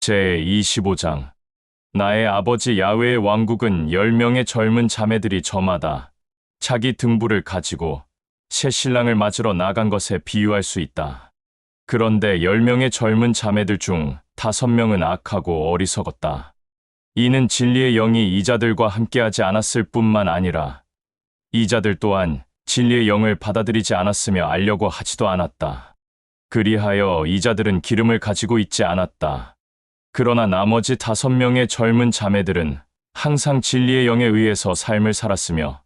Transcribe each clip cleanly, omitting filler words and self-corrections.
제25장. 나의 아버지 야훼의 왕국은 10명의 젊은 자매들이 저마다 자기 등불을 가지고 새 신랑을 맞으러 나간 것에 비유할 수 있다. 그런데 10명의 젊은 자매들 중 5명은 악하고 어리석었다. 이는 진리의 영이 이자들과 함께하지 않았을 뿐만 아니라 이자들 또한 진리의 영을 받아들이지 않았으며 알려고 하지도 않았다. 그리하여 이자들은 기름을 가지고 있지 않았다. 그러나 나머지 5명의 젊은 자매들은 항상 진리의 영에 의해서 삶을 살았으며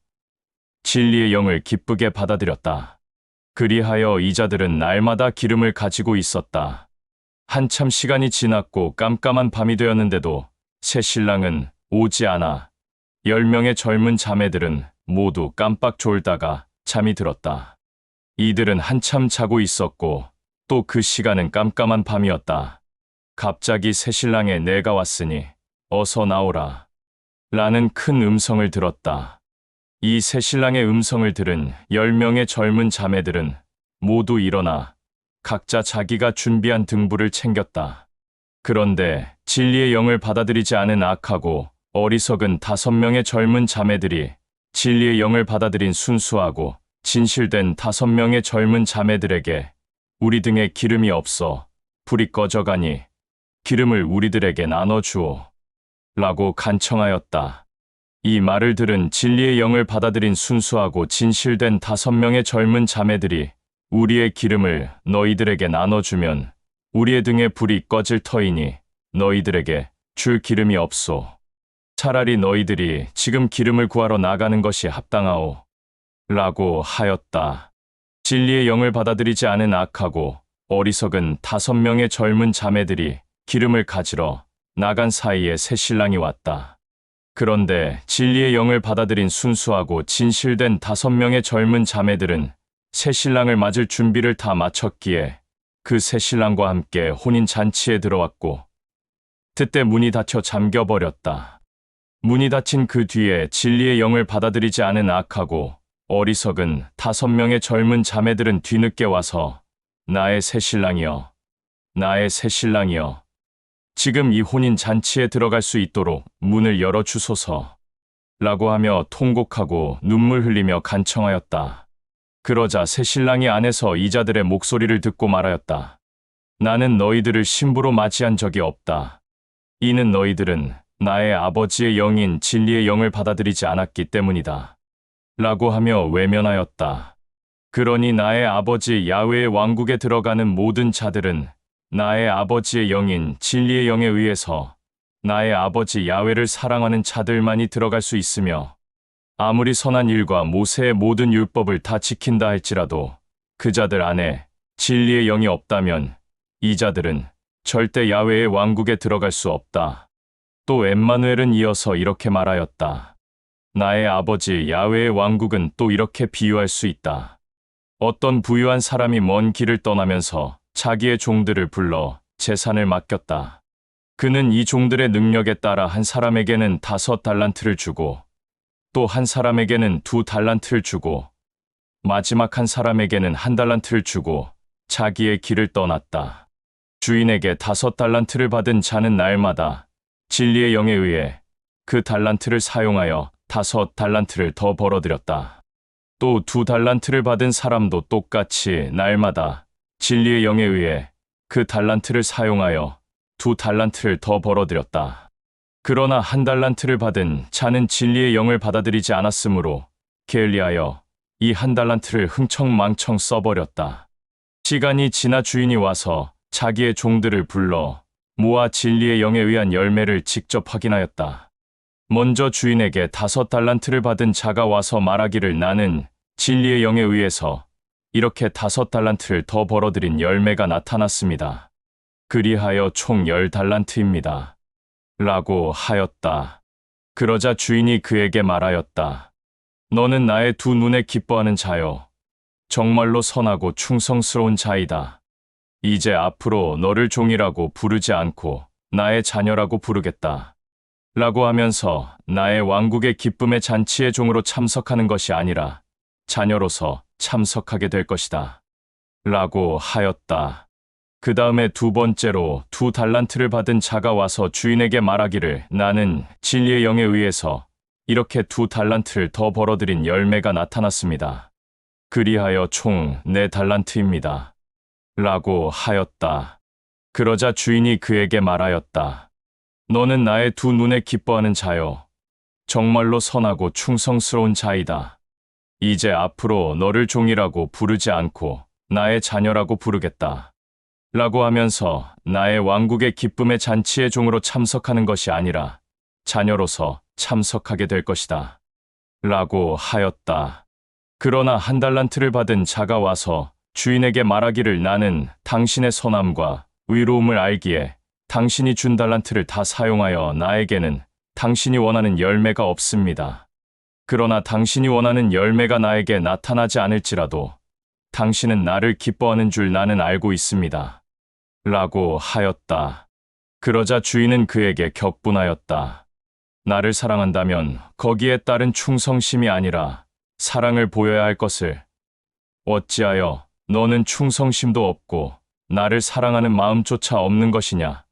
진리의 영을 기쁘게 받아들였다. 그리하여 이자들은 날마다 기름을 가지고 있었다. 한참 시간이 지났고 깜깜한 밤이 되었는데도 새 신랑은 오지 않아 10명의 젊은 자매들은 모두 깜빡 졸다가 잠이 들었다. 이들은 한참 자고 있었고 또 그 시간은 깜깜한 밤이었다. 갑자기 새신랑의 내가 왔으니 어서 나오라 라는 큰 음성을 들었다. 이 새신랑의 음성을 들은 10명의 젊은 자매들은 모두 일어나 각자 자기가 준비한 등불을 챙겼다. 그런데 진리의 영을 받아들이지 않은 악하고 어리석은 5명의 젊은 자매들이 진리의 영을 받아들인 순수하고 진실된 5명의 젊은 자매들에게 우리 등에 기름이 없어 불이 꺼져가니 기름을 우리들에게 나눠주오 라고 간청하였다. 이 말을 들은 진리의 영을 받아들인 순수하고 진실된 5명의 젊은 자매들이 우리의 기름을 너희들에게 나눠주면 우리의 등에 불이 꺼질 터이니 너희들에게 줄 기름이 없소. 차라리 너희들이 지금 기름을 구하러 나가는 것이 합당하오 라고 하였다. 진리의 영을 받아들이지 않은 악하고 어리석은 5명의 젊은 자매들이 기름을 가지러 나간 사이에 새 신랑이 왔다. 그런데 진리의 영을 받아들인 순수하고 진실된 5명의 젊은 자매들은 새 신랑을 맞을 준비를 다 마쳤기에 그 새 신랑과 함께 혼인 잔치에 들어왔고 그때 문이 닫혀 잠겨버렸다. 문이 닫힌 그 뒤에 진리의 영을 받아들이지 않은 악하고 어리석은 5명의 젊은 자매들은 뒤늦게 와서 나의 새 신랑이여, 나의 새 신랑이여, 지금 이 혼인 잔치에 들어갈 수 있도록 문을 열어주소서 라고 하며 통곡하고 눈물 흘리며 간청하였다. 그러자 새 신랑이 안에서 이자들의 목소리를 듣고 말하였다. 나는 너희들을 신부로 맞이한 적이 없다. 이는 너희들은 나의 아버지의 영인 진리의 영을 받아들이지 않았기 때문이다. 라고 하며 외면하였다. 그러니 나의 아버지 야훼의 왕국에 들어가는 모든 자들은 나의 아버지의 영인 진리의 영에 의해서 나의 아버지 야훼를 사랑하는 자들만이 들어갈 수 있으며 아무리 선한 일과 모세의 모든 율법을 다 지킨다 할지라도 그 자들 안에 진리의 영이 없다면 이 자들은 절대 야훼의 왕국에 들어갈 수 없다. 또 엠마누엘은 이어서 이렇게 말하였다. 나의 아버지 야훼의 왕국은 또 이렇게 비유할 수 있다. 어떤 부유한 사람이 먼 길을 떠나면서 자기의 종들을 불러 재산을 맡겼다. 그는 이 종들의 능력에 따라 한 사람에게는 5달란트를 주고 또 한 사람에게는 2달란트를 주고 마지막 한 사람에게는 1달란트를 주고 자기의 길을 떠났다. 주인에게 5달란트를 받은 자는 날마다 진리의 영에 의해 그 달란트를 사용하여 5달란트를 더 벌어들였다. 또 2달란트를 받은 사람도 똑같이 날마다 진리의 영에 의해 그 달란트를 사용하여 2달란트를 더 벌어들였다. 그러나 1달란트를 받은 자는 진리의 영을 받아들이지 않았으므로 게을리하여 이 1달란트를 흥청망청 써버렸다. 시간이 지나 주인이 와서 자기의 종들을 불러 모아 진리의 영에 의한 열매를 직접 확인하였다. 먼저 주인에게 5달란트를 받은 자가 와서 말하기를 나는 진리의 영에 의해서 이렇게 5달란트를 더 벌어들인 열매가 나타났습니다. 그리하여 총 10달란트입니다. 라고 하였다. 그러자 주인이 그에게 말하였다. 너는 나의 두 눈에 기뻐하는 자요. 정말로 선하고 충성스러운 자이다. 이제 앞으로 너를 종이라고 부르지 않고 나의 자녀라고 부르겠다. 라고 하면서 나의 왕국의 기쁨의 잔치의 종으로 참석하는 것이 아니라 자녀로서 참석하게 될 것이다. 라고 하였다. 그 다음에 두 번째로 2달란트를 받은 자가 와서 주인에게 말하기를 나는 진리의 영에 의해서 이렇게 2달란트를 더 벌어들인 열매가 나타났습니다. 그리하여 총 4달란트입니다. 라고 하였다. 그러자 주인이 그에게 말하였다. 너는 나의 두 눈에 기뻐하는 자요. 정말로 선하고 충성스러운 자이다. 이제 앞으로 너를 종이라고 부르지 않고 나의 자녀라고 부르겠다. 라고 하면서 나의 왕국의 기쁨의 잔치의 종으로 참석하는 것이 아니라 자녀로서 참석하게 될 것이다. 라고 하였다. 그러나 1달란트를 받은 자가 와서 주인에게 말하기를 나는 당신의 선함과 의로움을 알기에 당신이 준 달란트를 다 사용하여 나에게는 당신이 원하는 열매가 없습니다. 그러나 당신이 원하는 열매가 나에게 나타나지 않을지라도 당신은 나를 기뻐하는 줄 나는 알고 있습니다. 라고 하였다. 그러자 주인은 그에게 격분하였다. 나를 사랑한다면 거기에 따른 충성심이 아니라 사랑을 보여야 할 것을 어찌하여 너는 충성심도 없고 나를 사랑하는 마음조차 없는 것이냐?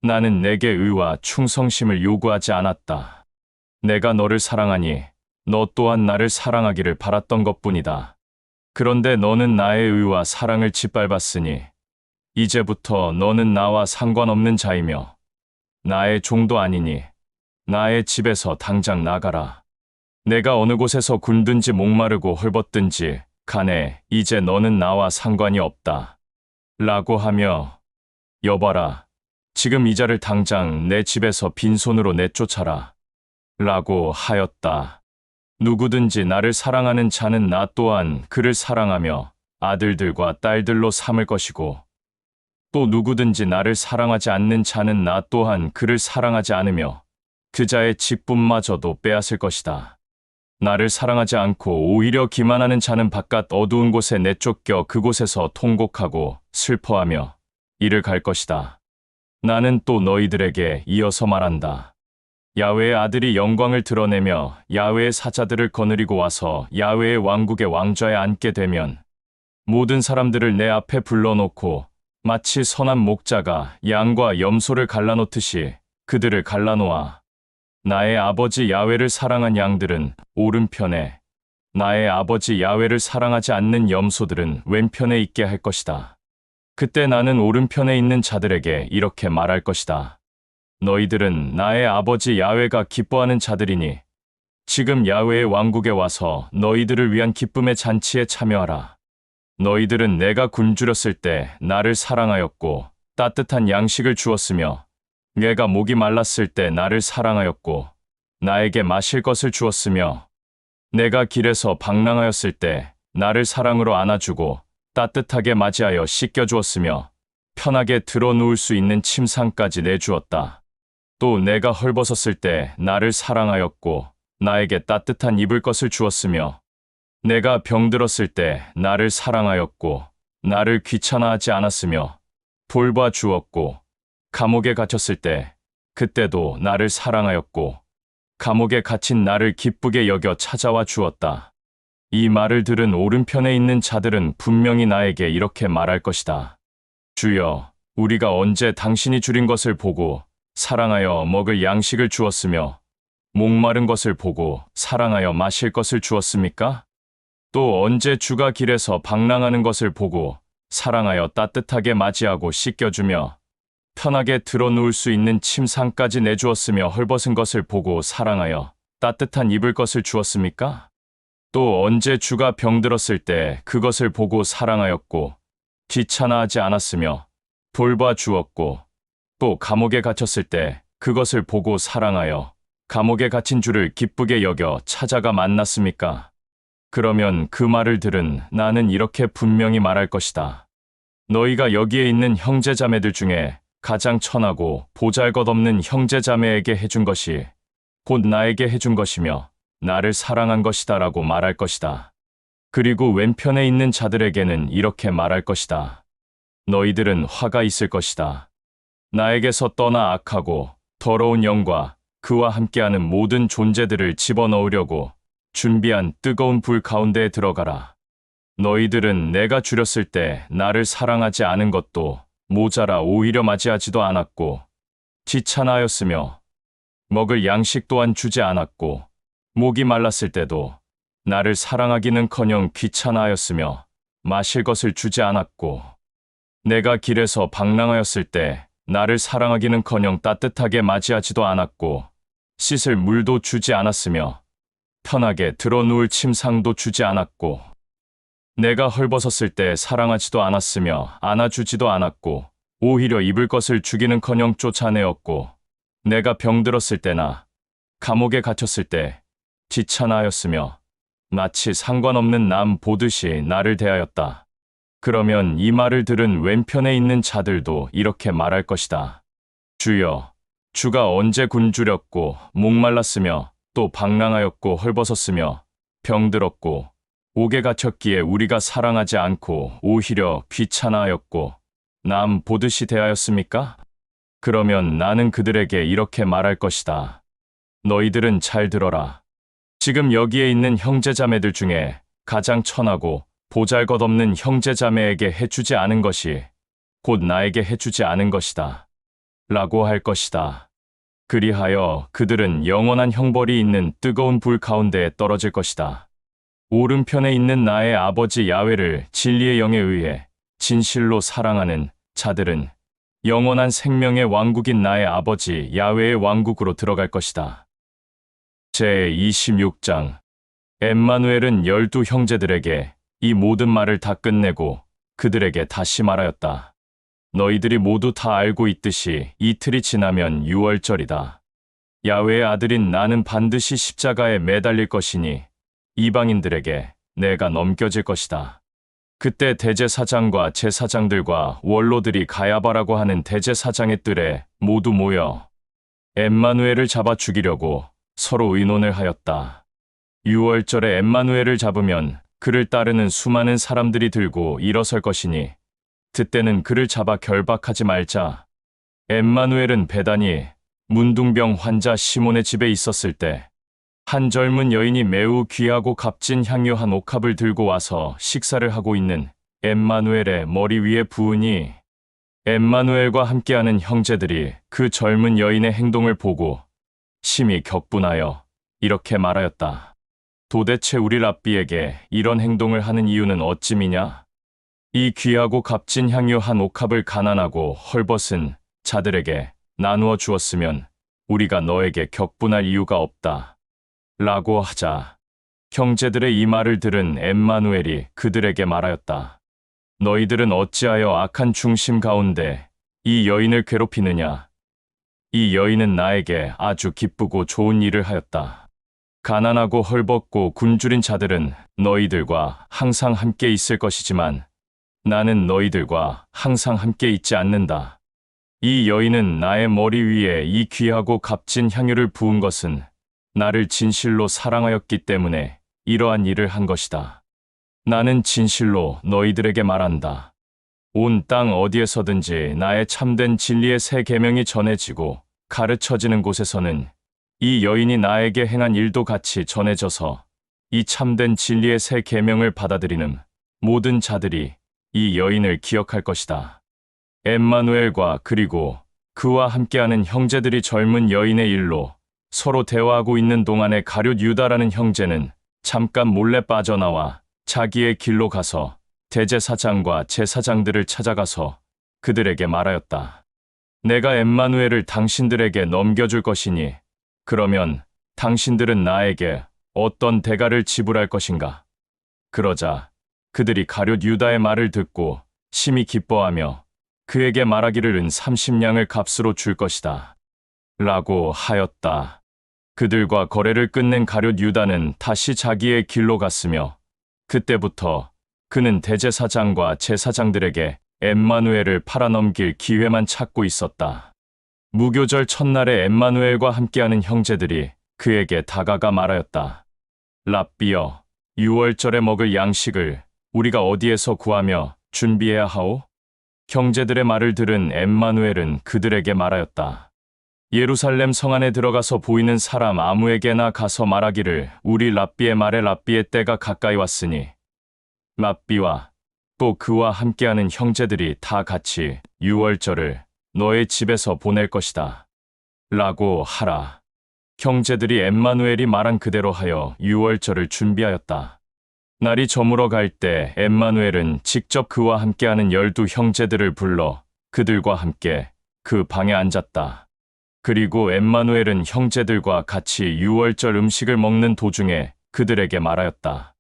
나는 내게 의와 충성심을 요구하지 않았다. 내가 너를 사랑하니 너 또한 나를 사랑하기를 바랐던 것뿐이다. 그런데 너는 나의 의와 사랑을 짓밟았으니 이제부터 너는 나와 상관없는 자이며 나의 종도 아니니 나의 집에서 당장 나가라. 내가 어느 곳에서 굶든지 목마르고 헐벗든지 간에 이제 너는 나와 상관이 없다. 라고 하며 여봐라. 지금 이 자를 당장 내 집에서 빈손으로 내쫓아라. 라고 하였다. 누구든지 나를 사랑하는 자는 나 또한 그를 사랑하며 아들들과 딸들로 삼을 것이고 또 누구든지 나를 사랑하지 않는 자는 나 또한 그를 사랑하지 않으며 그 자의 직분마저도 빼앗을 것이다. 나를 사랑하지 않고 오히려 기만하는 자는 바깥 어두운 곳에 내쫓겨 그곳에서 통곡하고 슬퍼하며 이를 갈 것이다. 나는 또 너희들에게 이어서 말한다. 야훼의 아들이 영광을 드러내며 야훼의 사자들을 거느리고 와서 야훼의 왕국의 왕좌에 앉게 되면 모든 사람들을 내 앞에 불러놓고 마치 선한 목자가 양과 염소를 갈라놓듯이 그들을 갈라놓아. 나의 아버지 야훼를 사랑한 양들은 오른편에, 나의 아버지 야훼를 사랑하지 않는 염소들은 왼편에 있게 할 것이다. 그때 나는 오른편에 있는 자들에게 이렇게 말할 것이다. 너희들은 나의 아버지 야훼가 기뻐하는 자들이니 지금 야훼의 왕국에 와서 너희들을 위한 기쁨의 잔치에 참여하라. 너희들은 내가 굶주렸을 때 나를 사랑하였고 따뜻한 양식을 주었으며 내가 목이 말랐을 때 나를 사랑하였고 나에게 마실 것을 주었으며 내가 길에서 방랑하였을 때 나를 사랑으로 안아주고 따뜻하게 맞이하여 씻겨주었으며 편하게 드러누울 수 있는 침상까지 내주었다. 또 내가 헐벗었을 때 나를 사랑하였고 나에게 따뜻한 입을 것을 주었으며 내가 병들었을 때 나를 사랑하였고 나를 귀찮아하지 않았으며 돌봐 주었고 감옥에 갇혔을 때 그때도 나를 사랑하였고 감옥에 갇힌 나를 기쁘게 여겨 찾아와 주었다. 이 말을 들은 오른편에 있는 자들은 분명히 나에게 이렇게 말할 것이다. 주여, 우리가 언제 당신이 줄인 것을 보고 사랑하여 먹을 양식을 주었으며 목마른 것을 보고 사랑하여 마실 것을 주었습니까? 또 언제 주가 길에서 방랑하는 것을 보고 사랑하여 따뜻하게 맞이하고 씻겨주며 편하게 드러누울 수 있는 침상까지 내주었으며 헐벗은 것을 보고 사랑하여 따뜻한 입을 것을 주었습니까? 또 언제 주가 병들었을 때 그것을 보고 사랑하였고 귀찮아하지 않았으며 돌봐 주었고 또 감옥에 갇혔을 때 그것을 보고 사랑하여 감옥에 갇힌 주를 기쁘게 여겨 찾아가 만났습니까? 그러면 그 말을 들은 나는 이렇게 분명히 말할 것이다. 너희가 여기에 있는 형제자매들 중에 가장 천하고 보잘것없는 형제자매에게 해준 것이 곧 나에게 해준 것이며 나를 사랑한 것이다라고 말할 것이다. 그리고 왼편에 있는 자들에게는 이렇게 말할 것이다. 너희들은 화가 있을 것이다. 나에게서 떠나 악하고 더러운 영과 그와 함께하는 모든 존재들을 집어넣으려고 준비한 뜨거운 불 가운데에 들어가라. 너희들은 내가 줄였을 때 나를 사랑하지 않은 것도 모자라 오히려 맞이하지도 않았고, 귀찮아하였으며, 먹을 양식 또한 주지 않았고, 목이 말랐을 때도 나를 사랑하기는커녕 귀찮아하였으며, 마실 것을 주지 않았고, 내가 길에서 방랑하였을 때 나를 사랑하기는커녕 따뜻하게 맞이하지도 않았고, 씻을 물도 주지 않았으며, 편하게 드러누울 침상도 주지 않았고, 내가 헐벗었을 때 사랑하지도 않았으며 안아주지도 않았고, 오히려 입을 것을 주기는커녕 쫓아내었고, 내가 병들었을 때나 감옥에 갇혔을 때 귀찮아하였으며 마치 상관없는 남 보듯이 나를 대하였다. 그러면 이 말을 들은 왼편에 있는 자들도 이렇게 말할 것이다. 주여, 주가 언제 굶주렸고 목말랐으며 또 방랑하였고 헐벗었으며 병들었고 옥에 갇혔기에 우리가 사랑하지 않고 오히려 귀찮아하였고 남 보듯이 대하였습니까? 그러면 나는 그들에게 이렇게 말할 것이다. 너희들은 잘 들어라. 지금 여기에 있는 형제자매들 중에 가장 천하고 보잘것없는 형제자매에게 해주지 않은 것이 곧 나에게 해주지 않은 것이다. 라고 할 것이다. 그리하여 그들은 영원한 형벌이 있는 뜨거운 불 가운데에 떨어질 것이다. 오른편에 있는 나의 아버지 야훼를 진리의 영에 의해 진실로 사랑하는 자들은 영원한 생명의 왕국인 나의 아버지 야훼의 왕국으로 들어갈 것이다. 제26장 엠마누엘은 12 형제들에게 이 모든 말을 다 끝내고 그들에게 다시 말하였다. 너희들이 모두 다 알고 있듯이 이틀이 지나면 유월절이다. 야훼의 아들인 나는 반드시 십자가에 매달릴 것이니 이방인들에게 내가 넘겨질 것이다. 그때 대제사장과 제사장들과 원로들이 가야바라고 하는 대제사장의 뜰에 모두 모여 엠마누엘을 잡아 죽이려고 서로 의논을 하였다. 유월절에 엠마누엘을 잡으면 그를 따르는 수많은 사람들이 들고 일어설 것이니 그때는 그를 잡아 결박하지 말자. 엠마누엘은 베다니 문둥병 환자 시몬의 집에 있었을 때 한 젊은 여인이 매우 귀하고 값진 향유 한 옥합을 들고 와서 식사를 하고 있는 엠마누엘의 머리 위에 부으니 엠마누엘과 함께하는 형제들이 그 젊은 여인의 행동을 보고 심히 격분하여 이렇게 말하였다. 도대체 우리 랍비에게 이런 행동을 하는 이유는 어찌미냐? 이 귀하고 값진 향유 한 옥합을 가난하고 헐벗은 자들에게 나누어 주었으면 우리가 너에게 격분할 이유가 없다. 라고 하자 형제들의 이 말을 들은 엠마누엘이 그들에게 말하였다. 너희들은 어찌하여 악한 중심 가운데 이 여인을 괴롭히느냐? 이 여인은 나에게 아주 기쁘고 좋은 일을 하였다. 가난하고 헐벗고 굶주린 자들은 너희들과 항상 함께 있을 것이지만 나는 너희들과 항상 함께 있지 않는다. 이 여인은 나의 머리 위에 이 귀하고 값진 향유를 부은 것은 나를 진실로 사랑하였기 때문에 이러한 일을 한 것이다. 나는 진실로 너희들에게 말한다. 온 땅 어디에서든지 나의 참된 진리의 새 계명이 전해지고 가르쳐지는 곳에서는 이 여인이 나에게 행한 일도 같이 전해져서 이 참된 진리의 새 계명을 받아들이는 모든 자들이 이 여인을 기억할 것이다. 엠마누엘과 그리고 그와 함께하는 형제들이 젊은 여인의 일로 서로 대화하고 있는 동안에 가룟 유다라는 형제는 잠깐 몰래 빠져나와 자기의 길로 가서 대제사장과 제사장들을 찾아가서 그들에게 말하였다. 내가 엠마누엘을 당신들에게 넘겨줄 것이니 그러면 당신들은 나에게 어떤 대가를 지불할 것인가? 그러자 그들이 가룟 유다의 말을 듣고 심히 기뻐하며 그에게 말하기를 은 30냥을 값으로 줄 것이다. 라고 하였다. 그들과 거래를 끝낸 가룟 유다는 다시 자기의 길로 갔으며 그때부터 그는 대제사장과 제사장들에게 엠마누엘을 팔아넘길 기회만 찾고 있었다. 무교절 첫날에 엠마누엘과 함께하는 형제들이 그에게 다가가 말하였다. 랍비여, 유월절에 먹을 양식을 우리가 어디에서 구하며 준비해야 하오? 형제들의 말을 들은 엠마누엘은 그들에게 말하였다. 예루살렘 성 안에 들어가서 보이는 사람 아무에게나 가서 말하기를 우리 랍비의 말에 랍비의 때가 가까이 왔으니 랍비와 또 그와 함께하는 형제들이 다 같이 유월절을 너의 집에서 보낼 것이다. 라고 하라. 형제들이 엠마누엘이 말한 그대로 하여 유월절을 준비하였다. 날이 저물어 갈 때 엠마누엘은 직접 그와 함께하는 12 형제들을 불러 그들과 함께 그 방에 앉았다. 그리고 엠마누엘은 형제들과 같이 유월절 음식을 먹는 도중에 그들에게 말하였다.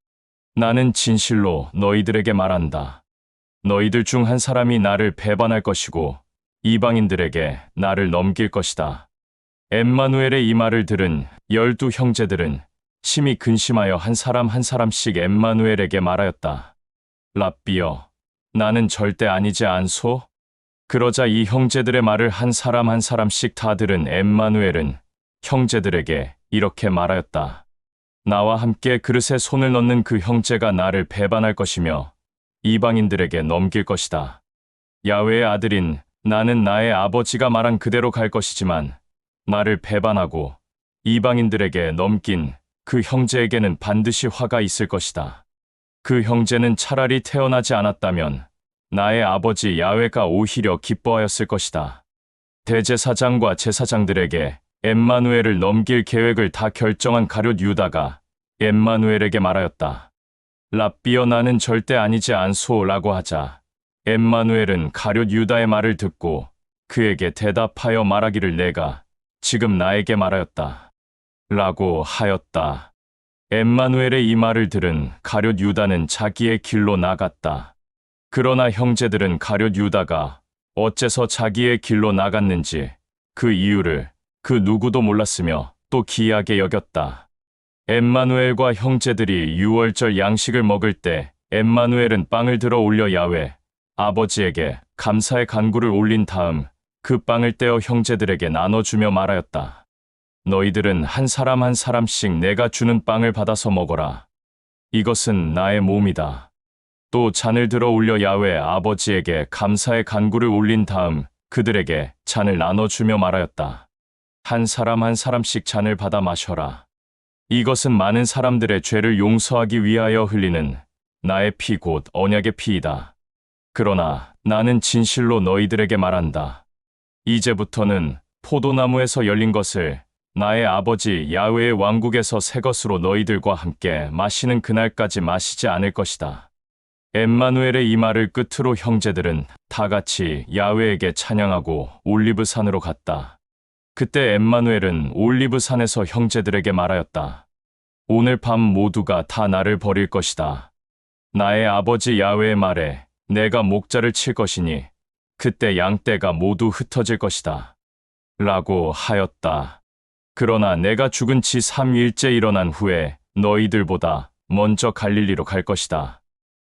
나는 진실로 너희들에게 말한다. 너희들 중 한 사람이 나를 배반할 것이고 이방인들에게 나를 넘길 것이다. 엠마누엘의 이 말을 들은 12 형제들은 심히 근심하여 한 사람 한 사람씩 엠마누엘에게 말하였다. 랍비여, 나는 절대 아니지 않소? 그러자 이 형제들의 말을 한 사람씩 다 들은 엠마누엘은 형제들에게 이렇게 말하였다. 나와 함께 그릇에 손을 넣는 그 형제가 나를 배반할 것이며 이방인들에게 넘길 것이다. 야훼의 아들인 나는 나의 아버지가 말한 그대로 갈 것이지만 나를 배반하고 이방인들에게 넘긴 그 형제에게는 반드시 화가 있을 것이다. 그 형제는 차라리 태어나지 않았다면 나의 아버지 야훼가 오히려 기뻐하였을 것이다. 대제사장과 제사장들에게 엠마누엘을 넘길 계획을 다 결정한 가룟 유다가 엠마누엘에게 말하였다. 랍비여, 나는 절대 아니지 않소 라고 하자 엠마누엘은 가룟 유다의 말을 듣고 그에게 대답하여 말하기를 내가 지금 나에게 말하였다. 라고 하였다. 엠마누엘의 이 말을 들은 가룟 유다는 자기의 길로 나갔다. 그러나 형제들은 가룟 유다가 어째서 자기의 길로 나갔는지 그 이유를 그 누구도 몰랐으며 또 기이하게 여겼다. 엠마누엘과 형제들이 유월절 양식을 먹을 때 엠마누엘은 빵을 들어 올려 야훼 아버지에게 감사의 간구를 올린 다음 그 빵을 떼어 형제들에게 나눠주며 말하였다. 너희들은 한 사람씩 내가 주는 빵을 받아서 먹어라. 이것은 나의 몸이다. 또 잔을 들어 올려 야훼 아버지에게 감사의 간구를 올린 다음 그들에게 잔을 나눠주며 말하였다. 한 사람씩 잔을 받아 마셔라. 이것은 많은 사람들의 죄를 용서하기 위하여 흘리는 나의 피 곧 언약의 피이다. 그러나 나는 진실로 너희들에게 말한다. 이제부터는 포도나무에서 열린 것을 나의 아버지 야훼의 왕국에서 새 것으로 너희들과 함께 마시는 그날까지 마시지 않을 것이다. 엠마누엘의 이 말을 끝으로 형제들은 다 같이 야훼에게 찬양하고 올리브산으로 갔다. 그때 엠마누엘은 올리브산에서 형제들에게 말하였다. 오늘 밤 모두가 다 나를 버릴 것이다. 나의 아버지 야훼의 말에 내가 목자를 칠 것이니 그때 양떼가 모두 흩어질 것이다. 라고 하였다. 그러나 내가 죽은 지 3일째 일어난 후에 너희들보다 먼저 갈릴리로 갈 것이다.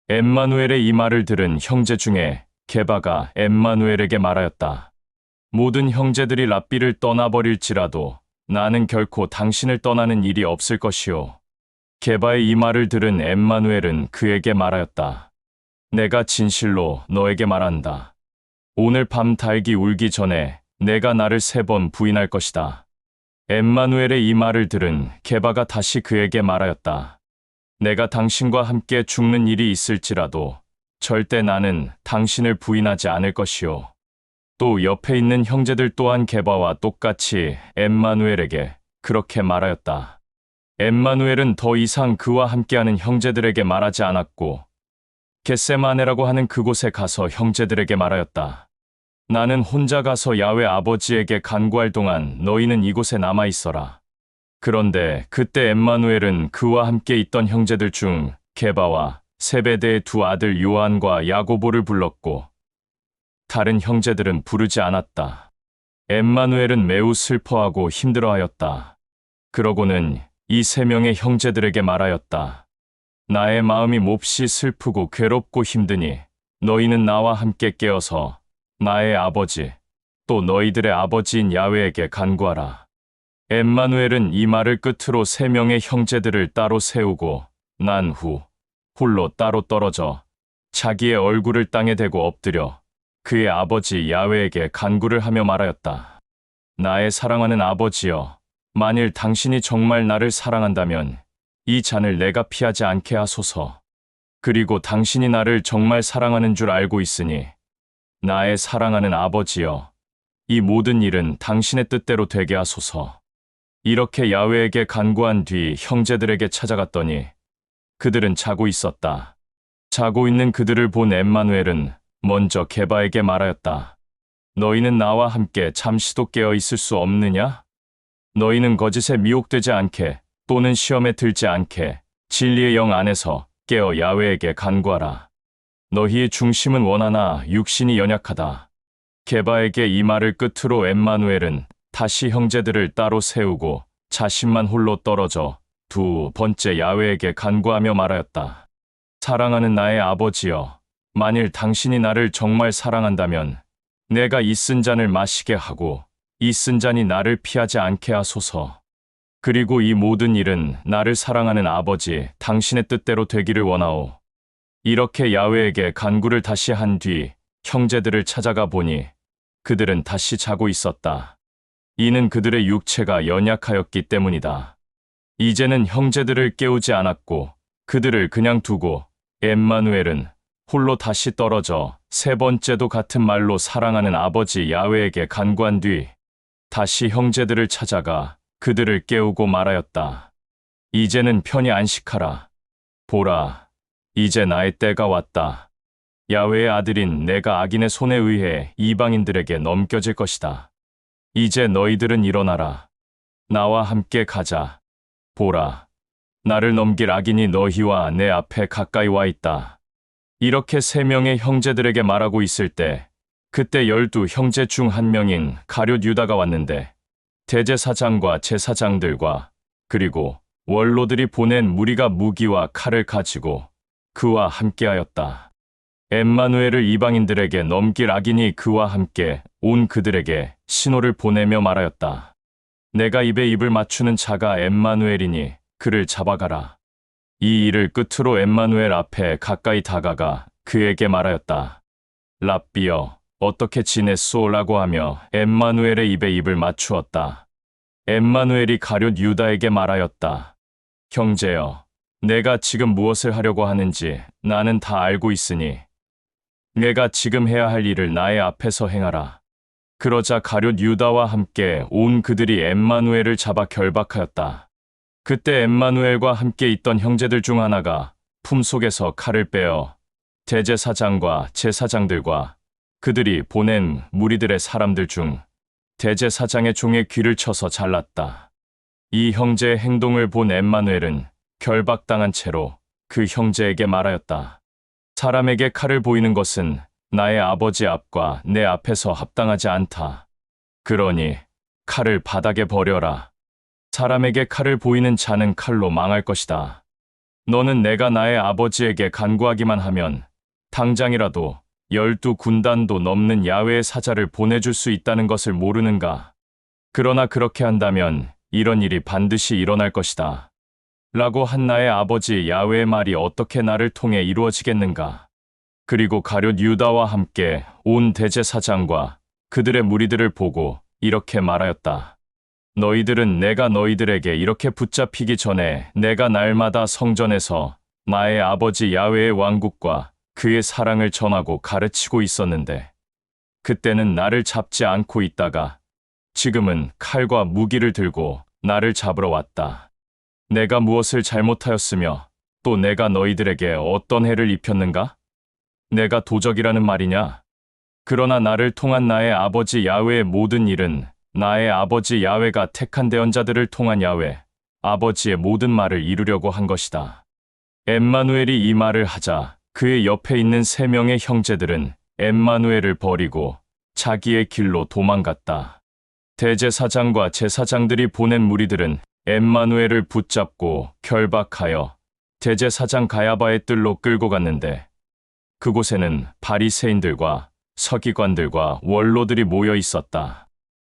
엠마누엘의 이 말을 들은 형제 중에 게바가 엠마누엘에게 말하였다. 모든 형제들이 랍비를 떠나버릴지라도 나는 결코 당신을 떠나는 일이 없을 것이오. 게바의 이 말을 들은 엠마누엘은 그에게 말하였다. 내가 진실로 너에게 말한다. 오늘 밤 닭이 울기 전에 내가 나를 3번 부인할 것이다. 엠마누엘의 이 말을 들은 게바가 다시 그에게 말하였다. 내가 당신과 함께 죽는 일이 있을지라도 절대 나는 당신을 부인하지 않을 것이오. 또 옆에 있는 형제들 또한 게바와 똑같이 엠마누엘에게 그렇게 말하였다. 엠마누엘은 더 이상 그와 함께하는 형제들에게 말하지 않았고 겟세마네라고 하는 그곳에 가서 형제들에게 말하였다. 나는 혼자 가서 야훼 아버지에게 간구할 동안 너희는 이곳에 남아 있어라. 그런데 그때 엠마누엘은 그와 함께 있던 형제들 중 게바와 세베대의 2 아들 요한과 야고보를 불렀고 다른 형제들은 부르지 않았다. 엠마누엘은 매우 슬퍼하고 힘들어하였다. 그러고는 이 3명의 형제들에게 말하였다. 나의 마음이 몹시 슬프고 괴롭고 힘드니 너희는 나와 함께 깨어서 나의 아버지 또 너희들의 아버지인 야훼에게 간구하라. 엠마누엘은 이 말을 끝으로 3명의 형제들을 따로 세우고 난 후 홀로 따로 떨어져 자기의 얼굴을 땅에 대고 엎드려 그의 아버지 야훼에게 간구를 하며 말하였다. 나의 사랑하는 아버지여, 만일 당신이 정말 나를 사랑한다면 이 잔을 내가 피하지 않게 하소서. 그리고 당신이 나를 정말 사랑하는 줄 알고 있으니 나의 사랑하는 아버지여, 이 모든 일은 당신의 뜻대로 되게 하소서. 이렇게 야훼에게 간구한 뒤 형제들에게 찾아갔더니 그들은 자고 있었다. 자고 있는 그들을 본 엠마누엘은 먼저 게바에게 말하였다. 너희는 나와 함께 잠시도 깨어 있을 수 없느냐? 너희는 거짓에 미혹되지 않게 또는 시험에 들지 않게 진리의 영 안에서 깨어 야훼에게 간구하라. 너희의 중심은 원하나 육신이 연약하다. 게바에게 이 말을 끝으로 엠마누엘은 다시 형제들을 따로 세우고 자신만 홀로 떨어져 두 번째 야훼에게 간구하며 말하였다. 사랑하는 나의 아버지여, 만일 당신이 나를 정말 사랑한다면 내가 이 쓴 잔을 마시게 하고 이 쓴 잔이 나를 피하지 않게 하소서. 그리고 이 모든 일은 나를 사랑하는 아버지 당신의 뜻대로 되기를 원하오. 이렇게 야훼에게 간구를 다시 한 뒤 형제들을 찾아가 보니 그들은 다시 자고 있었다. 이는 그들의 육체가 연약하였기 때문이다. 이제는 형제들을 깨우지 않았고 그들을 그냥 두고 엠마누엘은 홀로 다시 떨어져 세 번째도 같은 말로 사랑하는 아버지 야훼에게 간구한 뒤 다시 형제들을 찾아가 그들을 깨우고 말하였다. 이제는 편히 안식하라. 보라, 이제 나의 때가 왔다. 야훼의 아들인 내가 악인의 손에 의해 이방인들에게 넘겨질 것이다. 이제 너희들은 일어나라. 나와 함께 가자. 보라, 나를 넘길 악인이 너희와 내 앞에 가까이 와 있다. 이렇게 세 명의 형제들에게 말하고 있을 때 그때 12 형제 중 한 명인 가룟 유다가 왔는데 대제사장과 제사장들과 그리고 원로들이 보낸 무리가 무기와 칼을 가지고 그와 함께하였다. 엠마누엘을 이방인들에게 넘길 악인이 그와 함께 온 그들에게 신호를 보내며 말하였다. 내가 입에 입을 맞추는 자가 엠마누엘이니 그를 잡아가라. 이 일을 끝으로 엠마누엘 앞에 가까이 다가가 그에게 말하였다. 랍비여, 어떻게 지냈소? 라고 하며 엠마누엘의 입에 입을 맞추었다. 엠마누엘이 가룟 유다에게 말하였다. 형제여, 내가 지금 무엇을 하려고 하는지 나는 다 알고 있으니 내가 지금 해야 할 일을 나의 앞에서 행하라. 그러자 가룟 유다와 함께 온 그들이 엠마누엘을 잡아 결박하였다. 그때 엠마누엘과 함께 있던 형제들 중 하나가 품속에서 칼을 빼어 대제사장과 제사장들과 그들이 보낸 무리들의 사람들 중 대제사장의 종의 귀를 쳐서 잘랐다. 이 형제의 행동을 본 엠마누엘은 결박당한 채로 그 형제에게 말하였다. 사람에게 칼을 보이는 것은 나의 아버지 앞과 내 앞에서 합당하지 않다. 그러니 칼을 바닥에 버려라. 사람에게 칼을 보이는 자는 칼로 망할 것이다. 너는 내가 나의 아버지에게 간구하기만 하면 당장이라도 12 군단도 넘는 야훼의 사자를 보내줄 수 있다는 것을 모르는가? 그러나 그렇게 한다면 이런 일이 반드시 일어날 것이다. 라고 한 나의 아버지 야훼의 말이 어떻게 나를 통해 이루어지겠는가? 그리고 가룟 유다와 함께 온 대제사장과 그들의 무리들을 보고 이렇게 말하였다. 너희들은 내가 너희들에게 이렇게 붙잡히기 전에 내가 날마다 성전에서 나의 아버지 야훼의 왕국과 그의 사랑을 전하고 가르치고 있었는데 그때는 나를 잡지 않고 있다가 지금은 칼과 무기를 들고 나를 잡으러 왔다. 내가 무엇을 잘못하였으며 또 내가 너희들에게 어떤 해를 입혔는가? 내가 도적이라는 말이냐? 그러나 나를 통한 나의 아버지 야훼의 모든 일은 나의 아버지 야훼가 택한 대언자들을 통한 야훼, 아버지의 모든 말을 이루려고 한 것이다. 엠마누엘이 이 말을 하자 그의 옆에 있는 3명의 형제들은 엠마누엘을 버리고 자기의 길로 도망갔다. 대제사장과 제사장들이 보낸 무리들은 엠마누엘을 붙잡고 결박하여 대제사장 가야바의 뜰로 끌고 갔는데 그곳에는 바리새인들과 서기관들과 원로들이 모여 있었다.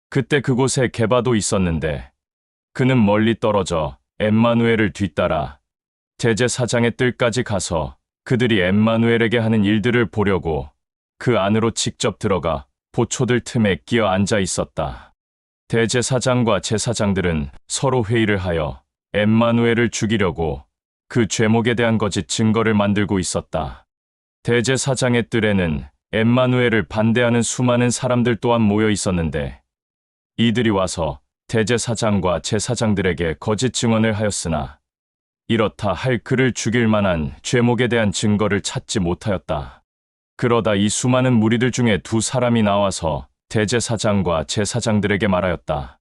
그때 그곳에 게바도 있었는데 그는 멀리 떨어져 엠마누엘을 뒤따라 대제사장의 뜰까지 가서 그들이 엠마누엘에게 하는 일들을 보려고 그 안으로 직접 들어가 보초들 틈에 끼어 앉아 있었다. 대제사장과 제사장들은 서로 회의를 하여 엠마누엘을 죽이려고 그 죄목에 대한 거짓 증거를 만들고 있었다. 대제사장의 뜰에는 엠마누엘을 반대하는 수많은 사람들 또한 모여 있었는데 이들이 와서 대제사장과 제사장들에게 거짓 증언을 하였으나 이렇다 할 그를 죽일 만한 죄목에 대한 증거를 찾지 못하였다. 그러다 이 수많은 무리들 중에 두 사람이 나와서 대제사장과 제사장들에게 말하였다.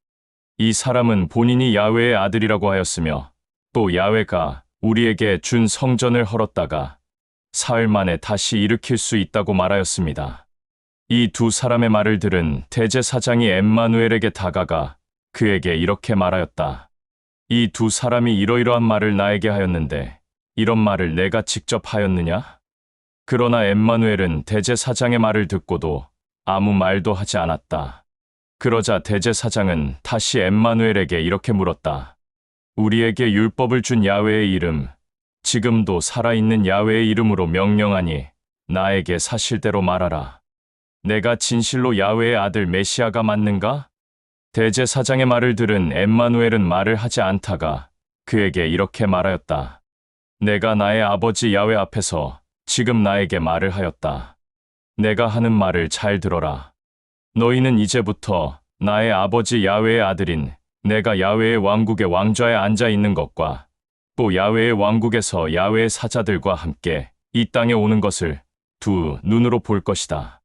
이 사람은 본인이 야훼의 아들이라고 하였으며 또 야훼가 우리에게 준 성전을 헐었다가 사흘 만에 다시 일으킬 수 있다고 말하였습니다. 이 두 사람의 말을 들은 대제사장이 엠마누엘에게 다가가 그에게 이렇게 말하였다. 이 두 사람이 이러이러한 말을 나에게 하였는데 이런 말을 내가 직접 하였느냐? 그러나 엠마누엘은 대제사장의 말을 듣고도 아무 말도 하지 않았다. 그러자 대제사장은 다시 엠마누엘에게 이렇게 물었다. 우리에게 율법을 준 야훼의 이름, 지금도 살아있는 야훼의 이름으로 명령하니 나에게 사실대로 말하라. 내가 진실로 야훼의 아들 메시아가 맞는가? 대제사장의 말을 들은 엠마누엘은 말을 하지 않다가 그에게 이렇게 말하였다. 내가 나의 아버지 야훼 앞에서 지금 나에게 말을 하였다. 내가 하는 말을 잘 들어라. 너희는 이제부터 나의 아버지 야훼의 아들인 내가 야훼의 왕국의 왕좌에 앉아 있는 것과 또 야훼의 왕국에서 야훼의 사자들과 함께 이 땅에 오는 것을 두 눈으로 볼 것이다.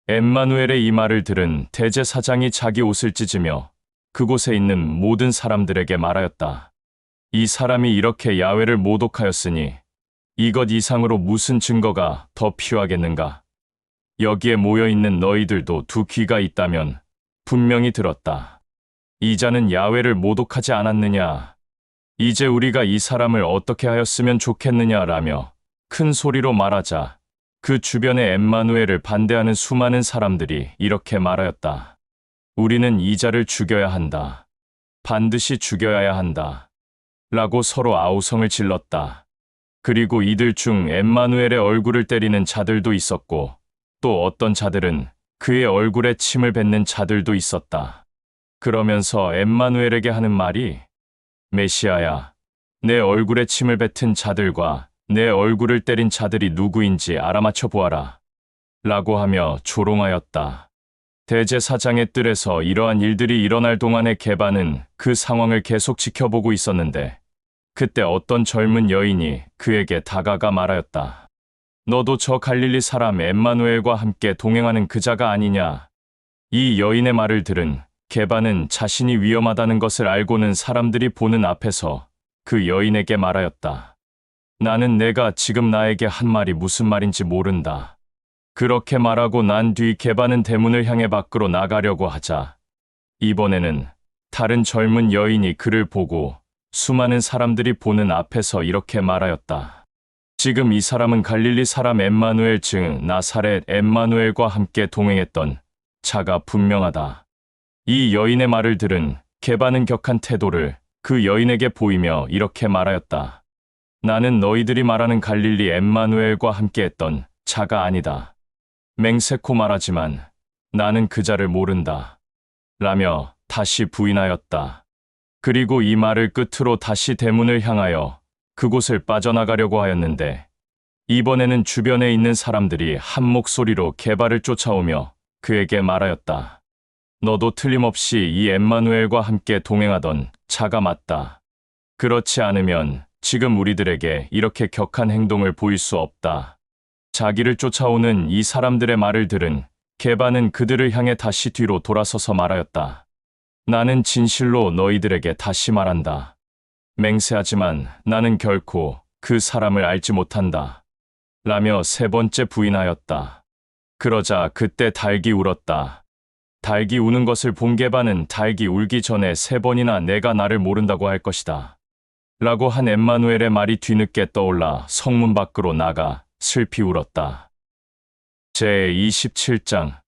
엠마누엘의 이 말을 들은 대제사장이 자기 옷을 찢으며 그곳에 있는 모든 사람들에게 말하였다. 이 사람이 이렇게 야훼를 모독하였으니 이것 이상으로 무슨 증거가 더 필요하겠는가? 여기에 모여있는 너희들도 두 귀가 있다면 분명히 들었다. 이 자는 야훼를 모독하지 않았느냐? 이제 우리가 이 사람을 어떻게 하였으면 좋겠느냐라며 큰 소리로 말하자 그 주변에 엠마누엘을 반대하는 수많은 사람들이 이렇게 말하였다. 우리는 이 자를 죽여야 한다. 반드시 죽여야 한다. 라고 서로 아우성을 질렀다. 그리고 이들 중 엠마누엘의 얼굴을 때리는 자들도 있었고 또 어떤 자들은 그의 얼굴에 침을 뱉는 자들도 있었다. 그러면서 엠마누엘에게 하는 말이 메시아야, 내 얼굴에 침을 뱉은 자들과 내 얼굴을 때린 자들이 누구인지 알아맞혀 보아라. 라고 하며 조롱하였다. 대제사장의 뜰에서 이러한 일들이 일어날 동안에 게바는 그 상황을 계속 지켜보고 있었는데 그때 어떤 젊은 여인이 그에게 다가가 말하였다. 너도 저 갈릴리 사람 엠마누엘과 함께 동행하는 그자가 아니냐? 이 여인의 말을 들은 게바는 자신이 위험하다는 것을 알고는 사람들이 보는 앞에서 그 여인에게 말하였다. 나는 내가 지금 나에게 한 말이 무슨 말인지 모른다. 그렇게 말하고 난 뒤 게바는 대문을 향해 밖으로 나가려고 하자 이번에는 다른 젊은 여인이 그를 보고 수많은 사람들이 보는 앞에서 이렇게 말하였다. 지금 이 사람은 갈릴리 사람 엠마누엘 즉 나사렛 엠마누엘과 함께 동행했던 자가 분명하다. 이 여인의 말을 들은 게바는 격한 태도를 그 여인에게 보이며 이렇게 말하였다. 나는 너희들이 말하는 갈릴리 엠마누엘과 함께했던 자가 아니다. 맹세코 말하지만 나는 그 자를 모른다. 라며 다시 부인하였다. 그리고 이 말을 끝으로 다시 대문을 향하여 그곳을 빠져나가려고 하였는데 이번에는 주변에 있는 사람들이 한 목소리로 게바를 쫓아오며 그에게 말하였다. 너도 틀림없이 이 엠마누엘과 함께 동행하던 자가 맞다. 그렇지 않으면 지금 우리들에게 이렇게 격한 행동을 보일 수 없다. 자기를 쫓아오는 이 사람들의 말을 들은 게바는 그들을 향해 다시 뒤로 돌아서서 말하였다. 나는 진실로 너희들에게 다시 말한다. 맹세하지만 나는 결코 그 사람을 알지 못한다. 라며 세 번째 부인하였다. 그러자 그때 닭이 울었다. 닭이 우는 것을 본 게바는 닭이 울기 전에 세 번이나 내가 나를 모른다고 할 것이다. 라고 한 엠마누엘의 말이 뒤늦게 떠올라 성문 밖으로 나가 슬피 울었다. 제27장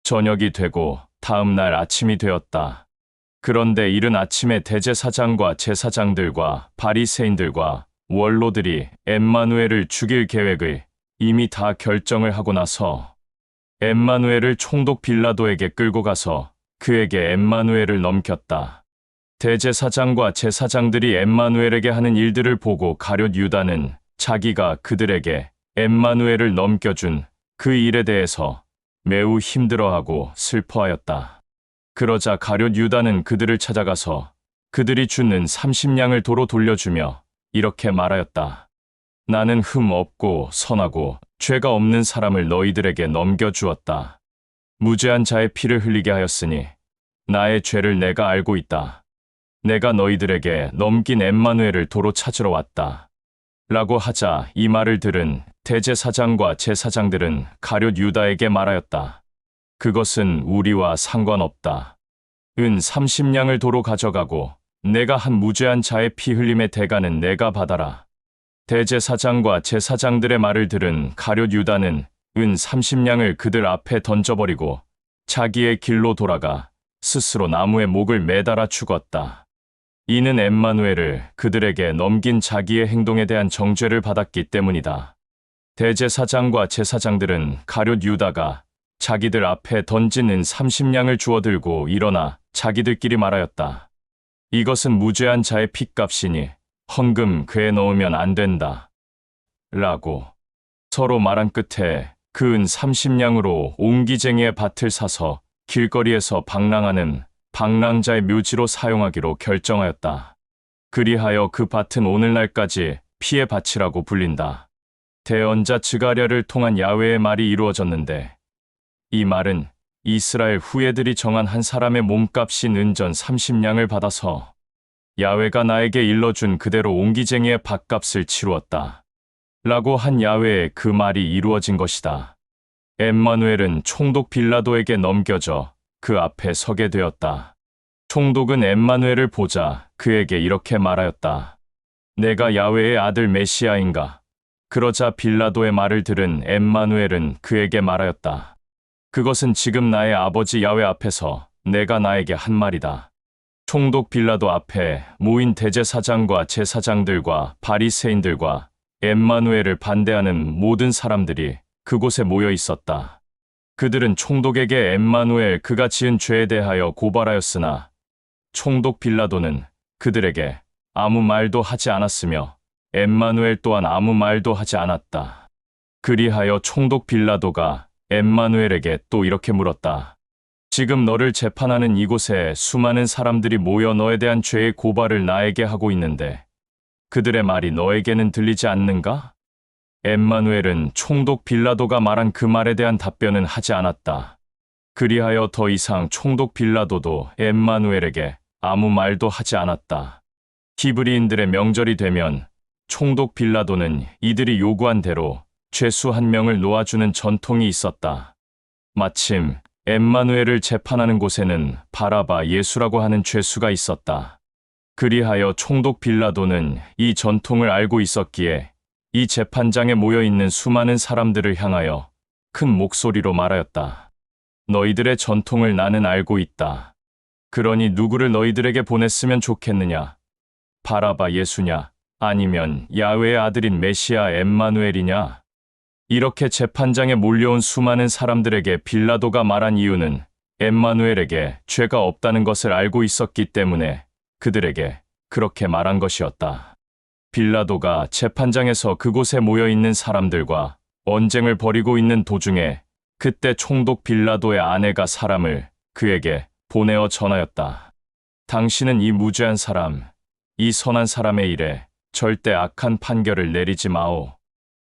저녁이 되고 다음 날 아침이 되었다. 그런데 이른 아침에 대제사장과 제사장들과 바리새인들과 원로들이 엠마누엘을 죽일 계획을 이미 다 결정을 하고 나서 엠마누엘을 총독 빌라도에게 끌고 가서 그에게 엠마누엘을 넘겼다. 대제사장과 제사장들이 엠마누엘에게 하는 일들을 보고 가룟 유다는 자기가 그들에게 엠마누엘을 넘겨준 그 일에 대해서 매우 힘들어하고 슬퍼하였다. 그러자 가룟 유다는 그들을 찾아가서 그들이 주는 30냥을 도로 돌려주며 이렇게 말하였다. 나는 흠 없고 선하고 죄가 없는 사람을 너희들에게 넘겨주었다. 무죄한 자의 피를 흘리게 하였으니 나의 죄를 내가 알고 있다. 내가 너희들에게 넘긴 엠마누엘을 도로 찾으러 왔다. 라고 하자 이 말을 들은 대제사장과 제사장들은 가룟 유다에게 말하였다. 그것은 우리와 상관없다. 은 30냥을 도로 가져가고 내가 한 무죄한 자의 피 흘림의 대가는 내가 받아라. 대제사장과 제사장들의 말을 들은 가룟 유다는 은 30냥을 그들 앞에 던져버리고 자기의 길로 돌아가 스스로 나무에 목을 매달아 죽었다. 이는 엠마누엘을 그들에게 넘긴 자기의 행동에 대한 정죄를 받았기 때문이다. 대제사장과 제사장들은 가룟 유다가 자기들 앞에 던진 은 30냥을 주워들고 일어나 자기들끼리 말하였다. 이것은 무죄한 자의 핏값이니 헌금 그에 넣으면 안 된다. 라고 서로 말한 끝에 그 은 30냥으로 옹기쟁이의 밭을 사서 길거리에서 방랑하는 방랑자의 묘지로 사용하기로 결정하였다. 그리하여 그 밭은 오늘날까지 피의 밭이라고 불린다. 대언자 즈가랴를 통한 야훼의 말이 이루어졌는데 이 말은 이스라엘 후예들이 정한 한 사람의 몸값인 은전 30냥을 받아서 야훼가 나에게 일러준 그대로 옹기쟁이의 밭값을 치루었다. 라고 한 야훼의 그 말이 이루어진 것이다. 엠마누엘은 총독 빌라도에게 넘겨져 그 앞에 서게 되었다. 총독은 엠마누엘을 보자 그에게 이렇게 말하였다. 내가 야훼의 아들 메시아인가? 그러자 빌라도의 말을 들은 엠마누엘은 그에게 말하였다. 그것은 지금 나의 아버지 야훼 앞에서 내가 나에게 한 말이다. 총독 빌라도 앞에 모인 대제사장과 제사장들과 바리새인들과 엠마누엘을 반대하는 모든 사람들이 그곳에 모여 있었다. 그들은 총독에게 엠마누엘 그가 지은 죄에 대하여 고발하였으나 총독 빌라도는 그들에게 아무 말도 하지 않았으며 엠마누엘 또한 아무 말도 하지 않았다. 그리하여 총독 빌라도가 엠마누엘에게 또 이렇게 물었다. 지금 너를 재판하는 이곳에 수많은 사람들이 모여 너에 대한 죄의 고발을 나에게 하고 있는데 그들의 말이 너에게는 들리지 않는가? 엠마누엘은 총독 빌라도가 말한 그 말에 대한 답변은 하지 않았다. 그리하여 더 이상 총독 빌라도도 엠마누엘에게 아무 말도 하지 않았다. 히브리인들의 명절이 되면 총독 빌라도는 이들이 요구한 대로 죄수 한 명을 놓아주는 전통이 있었다. 마침 엠마누엘을 재판하는 곳에는 바라바 예수라고 하는 죄수가 있었다. 그리하여 총독 빌라도는 이 전통을 알고 있었기에 이 재판장에 모여있는 수많은 사람들을 향하여 큰 목소리로 말하였다. 너희들의 전통을 나는 알고 있다. 그러니 누구를 너희들에게 보냈으면 좋겠느냐? 바라바 예수냐? 아니면 야훼의 아들인 메시아 엠마누엘이냐? 이렇게 재판장에 몰려온 수많은 사람들에게 빌라도가 말한 이유는 엠마누엘에게 죄가 없다는 것을 알고 있었기 때문에 그들에게 그렇게 말한 것이었다. 빌라도가 재판장에서 그곳에 모여있는 사람들과 언쟁을 벌이고 있는 도중에 그때 총독 빌라도의 아내가 사람을 그에게 보내어 전하였다. 당신은 이 무죄한 사람, 이 선한 사람의 일에 절대 악한 판결을 내리지 마오.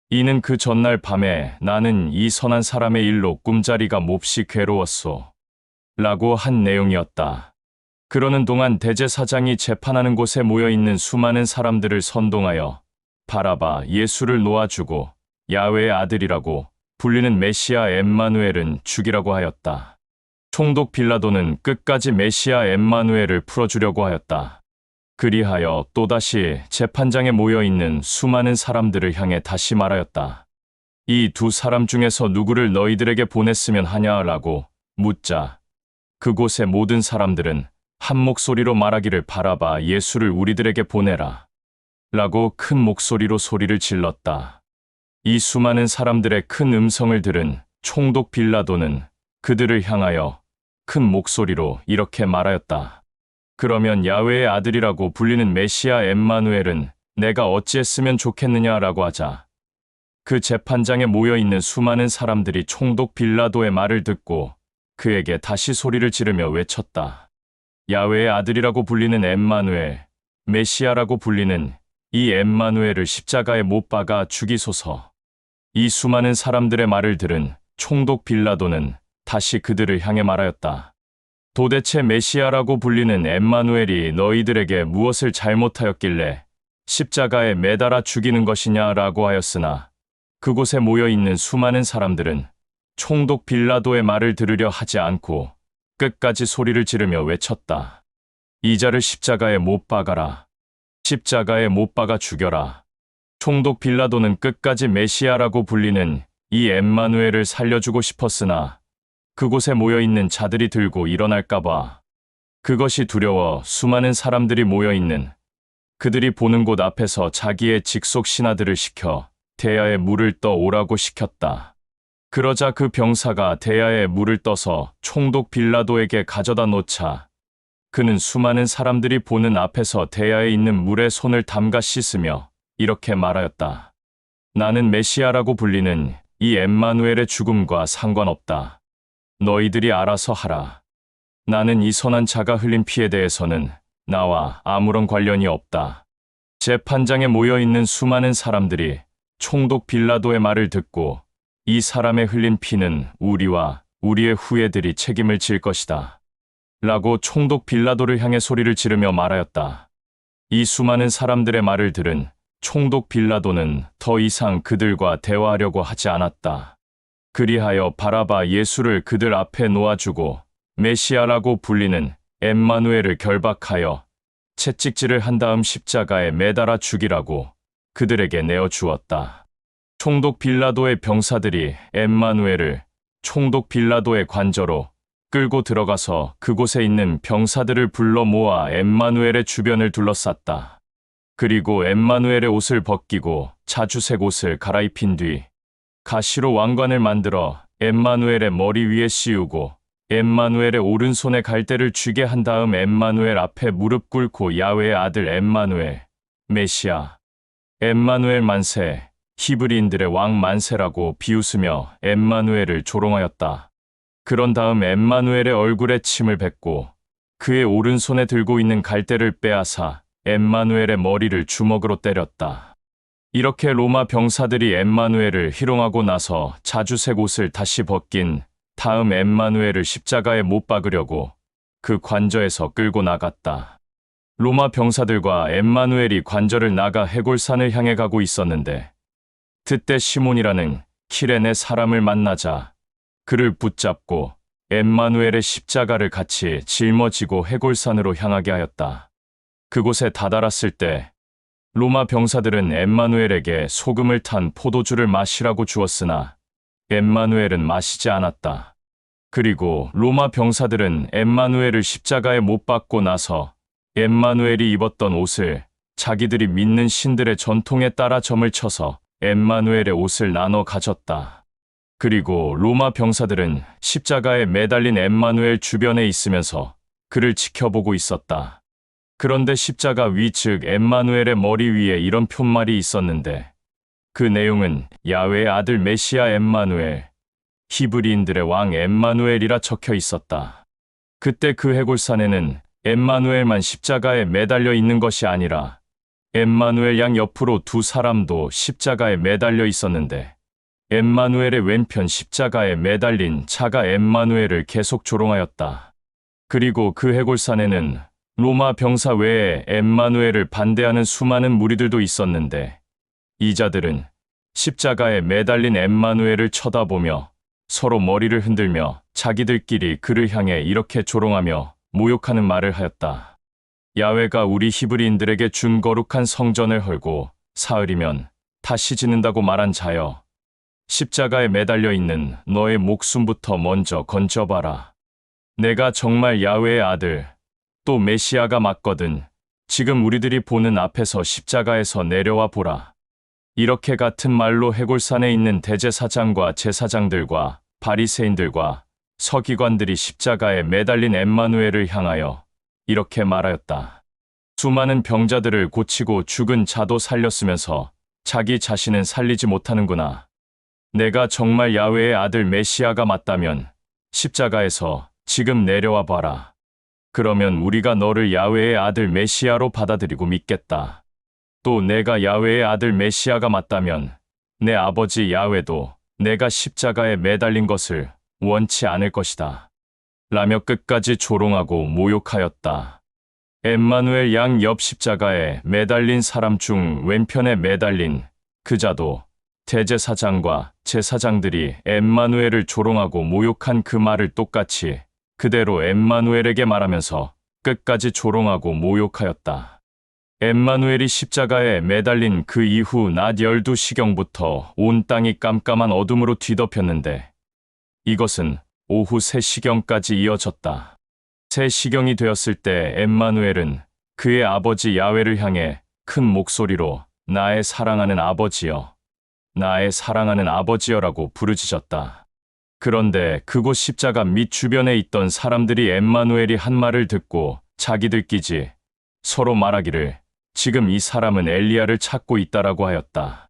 이는 그 전날 밤에 나는 이 선한 사람의 일로 꿈자리가 몹시 괴로웠소. 라고 한 내용이었다. 그러는 동안 대제사장이 재판하는 곳에 모여있는 수많은 사람들을 선동하여 바라바 예수를 놓아주고 야훼의 아들이라고 불리는 메시아 엠마누엘은 죽이라고 하였다. 총독 빌라도는 끝까지 메시아 엠마누엘을 풀어주려고 하였다. 그리하여 또다시 재판장에 모여있는 수많은 사람들을 향해 다시 말하였다. 이 두 사람 중에서 누구를 너희들에게 보냈으면 하냐라고 묻자 그곳의 모든 사람들은 한 목소리로 말하기를 바라바 예수를 우리들에게 보내라. 라고 큰 목소리로 소리를 질렀다. 이 수많은 사람들의 큰 음성을 들은 총독 빌라도는 그들을 향하여 큰 목소리로 이렇게 말하였다. 그러면 야훼의 아들이라고 불리는 메시아 엠마누엘은 내가 어찌했으면 좋겠느냐라고 하자 그 재판장에 모여있는 수많은 사람들이 총독 빌라도의 말을 듣고 그에게 다시 소리를 지르며 외쳤다. 야훼의 아들이라고 불리는 엠마누엘, 메시아라고 불리는 이 엠마누엘을 십자가에 못 박아 죽이소서. 이 수많은 사람들의 말을 들은 총독 빌라도는 다시 그들을 향해 말하였다. 도대체 메시아라고 불리는 엠마누엘이 너희들에게 무엇을 잘못하였길래 십자가에 매달아 죽이는 것이냐라고 하였으나 그곳에 모여있는 수많은 사람들은 총독 빌라도의 말을 들으려 하지 않고 끝까지 소리를 지르며 외쳤다. 이 자를 십자가에 못 박아라. 십자가에 못 박아 죽여라. 총독 빌라도는 끝까지 메시아라고 불리는 이 엠마누엘을 살려주고 싶었으나 그곳에 모여있는 자들이 들고 일어날까봐 그것이 두려워 수많은 사람들이 모여있는 그들이 보는 곳 앞에서 자기의 직속 신하들을 시켜 대야에 물을 떠 오라고 시켰다. 그러자 그 병사가 대야에 물을 떠서 총독 빌라도에게 가져다 놓자 그는 수많은 사람들이 보는 앞에서 대야에 있는 물에 손을 담가 씻으며 이렇게 말하였다. 나는 메시아라고 불리는 이 엠마누엘의 죽음과 상관없다. 너희들이 알아서 하라. 나는 이 선한 자가 흘린 피에 대해서는 나와 아무런 관련이 없다. 재판장에 모여있는 수많은 사람들이 총독 빌라도의 말을 듣고 이 사람의 흘린 피는 우리와 우리의 후예들이 책임을 질 것이다. 라고 총독 빌라도를 향해 소리를 지르며 말하였다. 이 수많은 사람들의 말을 들은 총독 빌라도는 더 이상 그들과 대화하려고 하지 않았다. 그리하여 바라바 예수를 그들 앞에 놓아주고 메시아라고 불리는 엠마누엘을 결박하여 채찍질을 한 다음 십자가에 매달아 죽이라고 그들에게 내어주었다. 총독 빌라도의 병사들이 엠마누엘을 총독 빌라도의 관저로 끌고 들어가서 그곳에 있는 병사들을 불러 모아 엠마누엘의 주변을 둘러쌌다. 그리고 엠마누엘의 옷을 벗기고 자주색 옷을 갈아입힌 뒤 가시로 왕관을 만들어 엠마누엘의 머리 위에 씌우고 엠마누엘의 오른손에 갈대를 쥐게 한 다음 엠마누엘 앞에 무릎 꿇고 야훼의 아들 엠마누엘, 메시아, 엠마누엘 만세, 히브리인들의 왕 만세라고 비웃으며 엠마누엘을 조롱하였다. 그런 다음 엠마누엘의 얼굴에 침을 뱉고 그의 오른손에 들고 있는 갈대를 빼앗아 엠마누엘의 머리를 주먹으로 때렸다. 이렇게 로마 병사들이 엠마누엘을 희롱하고 나서 자주색 옷을 다시 벗긴 다음 엠마누엘을 십자가에 못 박으려고 그 관저에서 끌고 나갔다. 로마 병사들과 엠마누엘이 관저를 나가 해골산을 향해 가고 있었는데 그때 시몬이라는 키레네 사람을 만나자 그를 붙잡고 엠마누엘의 십자가를 같이 짊어지고 해골산으로 향하게 하였다. 그곳에 다다랐을 때 로마 병사들은 엠마누엘에게 소금을 탄 포도주를 마시라고 주었으나 엠마누엘은 마시지 않았다. 그리고 로마 병사들은 엠마누엘을 십자가에 못 박고 나서 엠마누엘이 입었던 옷을 자기들이 믿는 신들의 전통에 따라 점을 쳐서 엠마누엘의 옷을 나눠 가졌다. 그리고 로마 병사들은 십자가에 매달린 엠마누엘 주변에 있으면서 그를 지켜보고 있었다. 그런데 십자가 위 즉 엠마누엘의 머리 위에 이런 표말이 있었는데 그 내용은 야훼의 아들 메시아 엠마누엘, 히브리인들의 왕 엠마누엘이라 적혀 있었다. 그때 그 해골산에는 엠마누엘만 십자가에 매달려 있는 것이 아니라 엠마누엘 양 옆으로 두 사람도 십자가에 매달려 있었는데 엠마누엘의 왼편 십자가에 매달린 자가 엠마누엘을 계속 조롱하였다. 그리고 그 해골산에는 로마 병사 외에 엠마누엘을 반대하는 수많은 무리들도 있었는데 이 자들은 십자가에 매달린 엠마누엘을 쳐다보며 서로 머리를 흔들며 자기들끼리 그를 향해 이렇게 조롱하며 모욕하는 말을 하였다. 야훼가 우리 히브리인들에게 준 거룩한 성전을 헐고 사흘이면 다시 짓는다고 말한 자여, 십자가에 매달려 있는 너의 목숨부터 먼저 건져봐라. 내가 정말 야훼의 아들 또 메시아가 맞거든. 지금 우리들이 보는 앞에서 십자가에서 내려와 보라. 이렇게 같은 말로 해골산에 있는 대제사장과 제사장들과 바리새인들과 서기관들이 십자가에 매달린 엠마누엘을 향하여 이렇게 말하였다. 수많은 병자들을 고치고 죽은 자도 살렸으면서 자기 자신은 살리지 못하는구나. 내가 정말 야훼의 아들 메시아가 맞다면 십자가에서 지금 내려와 봐라. 그러면 우리가 너를 야훼의 아들 메시아로 받아들이고 믿겠다. 또 내가 야훼의 아들 메시아가 맞다면 내 아버지 야훼도 내가 십자가에 매달린 것을 원치 않을 것이다. 라며 끝까지 조롱하고 모욕하였다. 엠마누엘 양 옆 십자가에 매달린 사람 중 왼편에 매달린 그자도 대제사장과 제사장들이 엠마누엘을 조롱하고 모욕한 그 말을 똑같이 그대로 엠마누엘에게 말하면서 끝까지 조롱하고 모욕하였다. 엠마누엘이 십자가에 매달린 그 이후 낮 12시경부터 온 땅이 깜깜한 어둠으로 뒤덮였는데 이것은 오후 3시경까지 이어졌다. 3시경이 되었을 때 엠마누엘은 그의 아버지 야훼를 향해 큰 목소리로 나의 사랑하는 아버지여, 나의 사랑하는 아버지여라고 부르짖었다. 그런데 그곳 십자가 밑 주변에 있던 사람들이 엠마누엘이 한 말을 듣고 자기들끼리 서로 말하기를 지금 이 사람은 엘리야를 찾고 있다라고 하였다.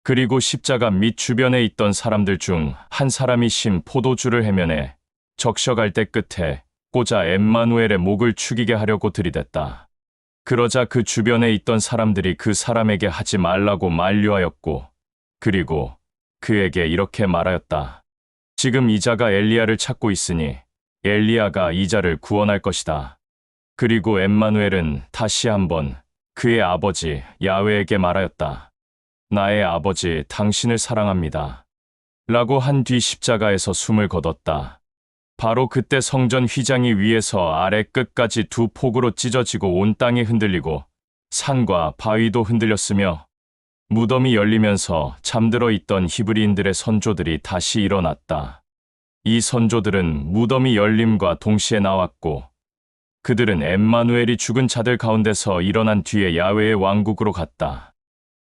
그리고 십자가 밑 주변에 있던 사람들 중 한 사람이 신 포도주를 해면에 적셔갈 때 끝에 꽂아 엠마누엘의 목을 축이게 하려고 들이댔다. 그러자 그 주변에 있던 사람들이 그 사람에게 하지 말라고 만류하였고 그리고 그에게 이렇게 말하였다. 지금 이 자가 엘리야를 찾고 있으니 엘리야가 이 자를 구원할 것이다. 그리고 엠마누엘은 다시 한번 그의 아버지 야훼에게 말하였다. 나의 아버지 당신을 사랑합니다. 라고 한 뒤 십자가에서 숨을 거뒀다. 바로 그때 성전 휘장이 위에서 아래 끝까지 두 폭으로 찢어지고 온 땅이 흔들리고 산과 바위도 흔들렸으며 무덤이 열리면서 잠들어 있던 히브리인들의 선조들이 다시 일어났다. 이 선조들은 무덤이 열림과 동시에 나왔고 그들은 엠마누엘이 죽은 자들 가운데서 일어난 뒤에 야훼의 왕국으로 갔다.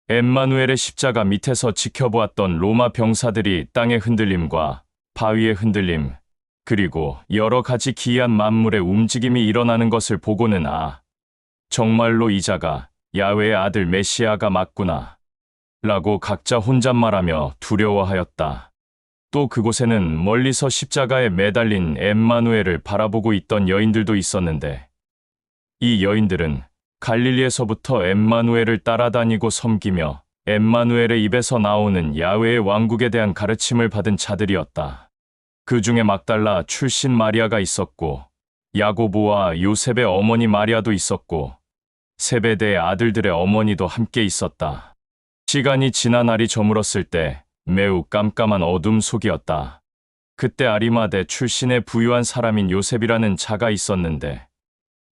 엠마누엘의 십자가 밑에서 지켜보았던 로마 병사들이 땅의 흔들림과 바위의 흔들림 그리고 여러 가지 기이한 만물의 움직임이 일어나는 것을 보고는 정말로 이 자가 야훼의 아들 메시아가 맞구나 라고 각자 혼잣말하며 두려워하였다. 또 그곳에는 멀리서 십자가에 매달린 엠마누엘을 바라보고 있던 여인들도 있었는데 이 여인들은 갈릴리에서부터 엠마누엘을 따라다니고 섬기며 엠마누엘의 입에서 나오는 야훼의 왕국에 대한 가르침을 받은 자들이었다. 그 중에 막달라 출신 마리아가 있었고 야고보와 요셉의 어머니 마리아도 있었고 세베대의 아들들의 어머니도 함께 있었다. 시간이 지나 날이 저물었을 때 매우 깜깜한 어둠 속이었다. 그때 아리마대 출신의 부유한 사람인 요셉이라는 자가 있었는데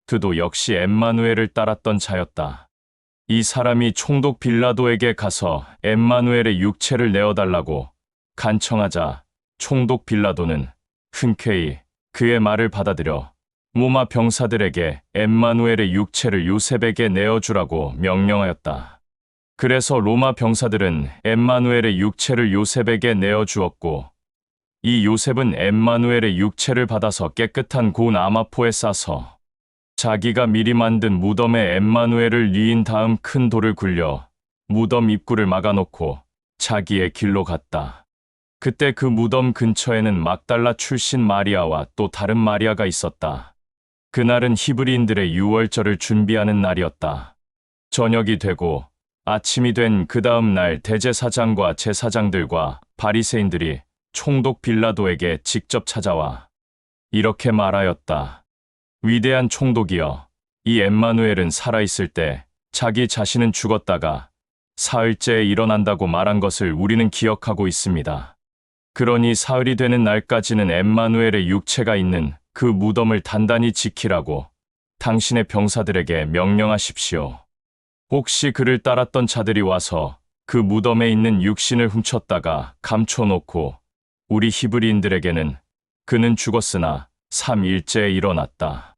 그도 역시 엠마누엘을 따랐던 자였다. 이 사람이 총독 빌라도에게 가서 엠마누엘의 육체를 내어달라고 간청하자 총독 빌라도는 흔쾌히 그의 말을 받아들여 로마 병사들에게 엠마누엘의 육체를 요셉에게 내어주라고 명령하였다. 그래서 로마 병사들은 엠마누엘의 육체를 요셉에게 내어주었고 이 요셉은 엠마누엘의 육체를 받아서 깨끗한 고운 아마포에 싸서 자기가 미리 만든 무덤에 엠마누엘을 뉘인 다음 큰 돌을 굴려 무덤 입구를 막아놓고 자기의 길로 갔다. 그때 그 무덤 근처에는 막달라 출신 마리아와 또 다른 마리아가 있었다. 그날은 히브리인들의 유월절을 준비하는 날이었다. 저녁이 되고 아침이 된 그 다음 날 대제사장과 제사장들과 바리새인들이 총독 빌라도에게 직접 찾아와 이렇게 말하였다. 위대한 총독이여, 이 엠마누엘은 살아있을 때 자기 자신은 죽었다가 사흘째에 일어난다고 말한 것을 우리는 기억하고 있습니다. 그러니 사흘이 되는 날까지는 엠마누엘의 육체가 있는 그 무덤을 단단히 지키라고 당신의 병사들에게 명령하십시오. 혹시 그를 따랐던 자들이 와서 그 무덤에 있는 육신을 훔쳤다가 감춰놓고 우리 히브리인들에게는 그는 죽었으나 3일째에 일어났다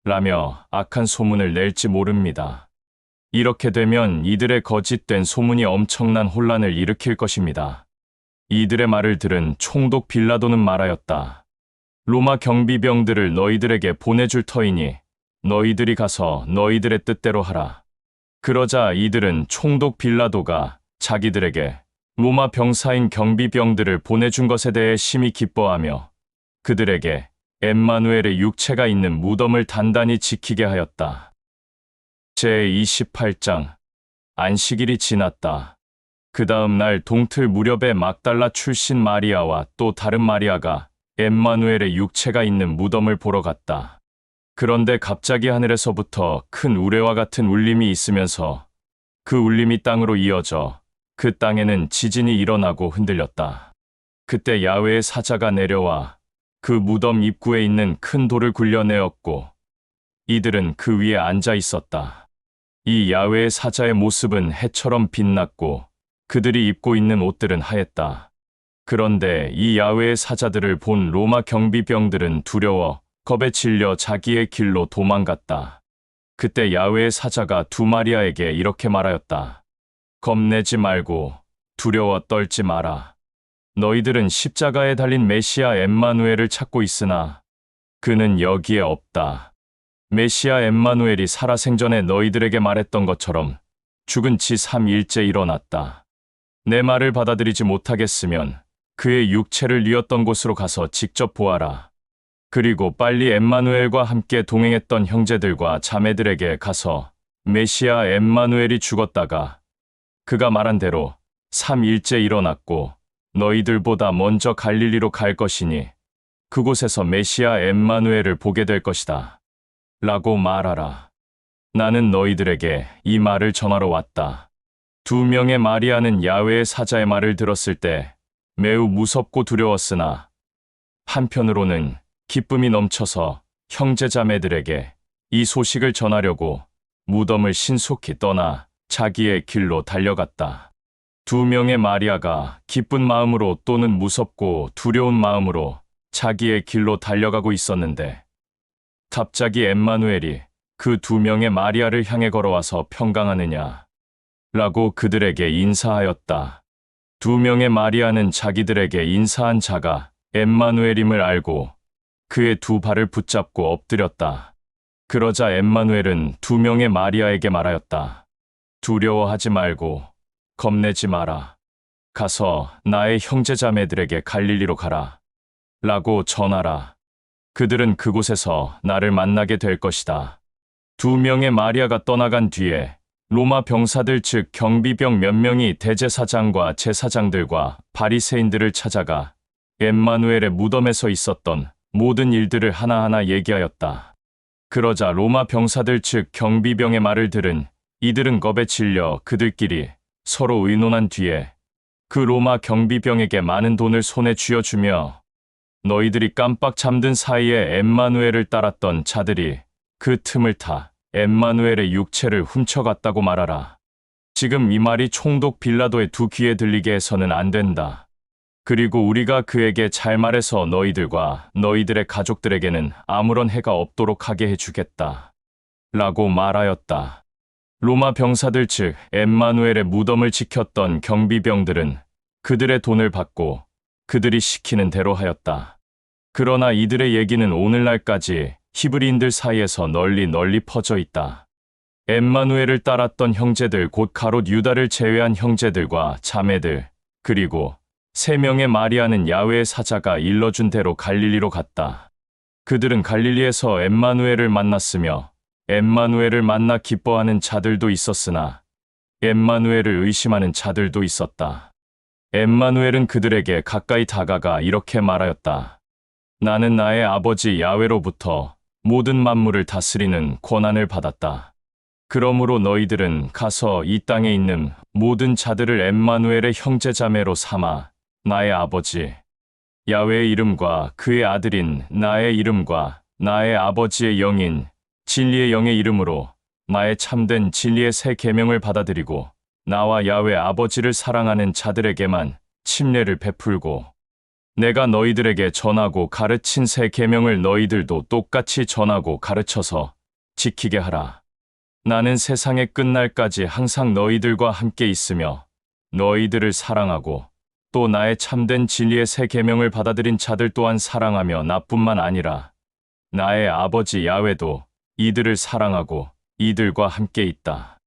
라며 악한 소문을 낼지 모릅니다. 이렇게 되면 이들의 거짓된 소문이 엄청난 혼란을 일으킬 것입니다. 이들의 말을 들은 총독 빌라도는 말하였다. 로마 경비병들을 너희들에게 보내줄 터이니 너희들이 가서 너희들의 뜻대로 하라. 그러자 이들은 총독 빌라도가 자기들에게 로마 병사인 경비병들을 보내준 것에 대해 심히 기뻐하며 그들에게 엠마누엘의 육체가 있는 무덤을 단단히 지키게 하였다. 제28장 안식일이 지났다. 그 다음 날 동틀 무렵에 막달라 출신 마리아와 또 다른 마리아가 엠마누엘의 육체가 있는 무덤을 보러 갔다. 그런데 갑자기 하늘에서부터 큰 우레와 같은 울림이 있으면서 그 울림이 땅으로 이어져 그 땅에는 지진이 일어나고 흔들렸다. 그때 야훼의 사자가 내려와 그 무덤 입구에 있는 큰 돌을 굴려내었고 이들은 그 위에 앉아 있었다. 이 야훼의 사자의 모습은 해처럼 빛났고 그들이 입고 있는 옷들은 하였다. 그런데 이 야훼의 사자들을 본 로마 경비병들은 두려워 겁에 질려 자기의 길로 도망갔다. 그때 야훼의 사자가 두 마리아에게 이렇게 말하였다. 겁내지 말고 두려워 떨지 마라. 너희들은 십자가에 달린 메시아 엠마누엘을 찾고 있으나 그는 여기에 없다. 메시아 엠마누엘이 살아생전에 너희들에게 말했던 것처럼 죽은 지 3일째 일어났다. 내 말을 받아들이지 못하겠으면 그의 육체를 뉘었던 곳으로 가서 직접 보아라. 그리고 빨리 엠마누엘과 함께 동행했던 형제들과 자매들에게 가서 메시아 엠마누엘이 죽었다가 그가 말한 대로 3일째 일어났고 너희들보다 먼저 갈릴리로 갈 것이니 그곳에서 메시아 엠마누엘을 보게 될 것이다. 라고 말하라. 나는 너희들에게 이 말을 전하러 왔다. 두 명의 마리아는 야훼의 사자의 말을 들었을 때 매우 무섭고 두려웠으나 한편으로는 기쁨이 넘쳐서 형제자매들에게 이 소식을 전하려고 무덤을 신속히 떠나 자기의 길로 달려갔다. 두 명의 마리아가 기쁜 마음으로 또는 무섭고 두려운 마음으로 자기의 길로 달려가고 있었는데 갑자기 엠마누엘이 그 두 명의 마리아를 향해 걸어와서 평강하느냐 라고 그들에게 인사하였다. 두 명의 마리아는 자기들에게 인사한 자가 엠마누엘임을 알고 그의 두 발을 붙잡고 엎드렸다. 그러자 엠마누엘은 두 명의 마리아에게 말하였다. 두려워하지 말고 겁내지 마라. 가서 나의 형제자매들에게 갈릴리로 가라. 라고 전하라. 그들은 그곳에서 나를 만나게 될 것이다. 두 명의 마리아가 떠나간 뒤에 로마 병사들 즉 경비병 몇 명이 대제사장과 제사장들과 바리새인들을 찾아가 엠마누엘의 무덤에서 있었던 모든 일들을 하나하나 얘기하였다. 그러자 로마 병사들 즉 경비병의 말을 들은 이들은 겁에 질려 그들끼리 서로 의논한 뒤에 그 로마 경비병에게 많은 돈을 손에 쥐어주며 너희들이 깜빡 잠든 사이에 엠마누엘을 따랐던 자들이 그 틈을 타 엠마누엘의 육체를 훔쳐갔다고 말하라. 지금 이 말이 총독 빌라도의 두 귀에 들리게 해서는 안 된다. 그리고 우리가 그에게 잘 말해서 너희들과 너희들의 가족들에게는 아무런 해가 없도록 하게 해주겠다. 라고 말하였다. 로마 병사들 즉 엠마누엘의 무덤을 지켰던 경비병들은 그들의 돈을 받고 그들이 시키는 대로 하였다. 그러나 이들의 얘기는 오늘날까지 히브리인들 사이에서 널리 퍼져 있다. 엠마누엘을 따랐던 형제들 곧 가롯 유다를 제외한 형제들과 자매들 그리고 3명의 마리아는 야훼의 사자가 일러준 대로 갈릴리로 갔다. 그들은 갈릴리에서 엠마누엘을 만났으며 엠마누엘을 만나 기뻐하는 자들도 있었으나 엠마누엘을 의심하는 자들도 있었다. 엠마누엘은 그들에게 가까이 다가가 이렇게 말하였다. 나는 나의 아버지 야훼로부터 모든 만물을 다스리는 권한을 받았다. 그러므로 너희들은 가서 이 땅에 있는 모든 자들을 엠마누엘의 형제자매로 삼아 나의 아버지 야훼의 이름과 그의 아들인 나의 이름과 나의 아버지의 영인 진리의 영의 이름으로 나의 참된 진리의 새 계명을 받아들이고 나와 야훼 아버지를 사랑하는 자들에게만 침례를 베풀고 내가 너희들에게 전하고 가르친 새 계명을 너희들도 똑같이 전하고 가르쳐서 지키게 하라. 나는 세상의 끝날까지 항상 너희들과 함께 있으며 너희들을 사랑하고 또 나의 참된 진리의 새 계명을 받아들인 자들 또한 사랑하며 나뿐만 아니라 나의 아버지 야훼도 이들을 사랑하고 이들과 함께 있다.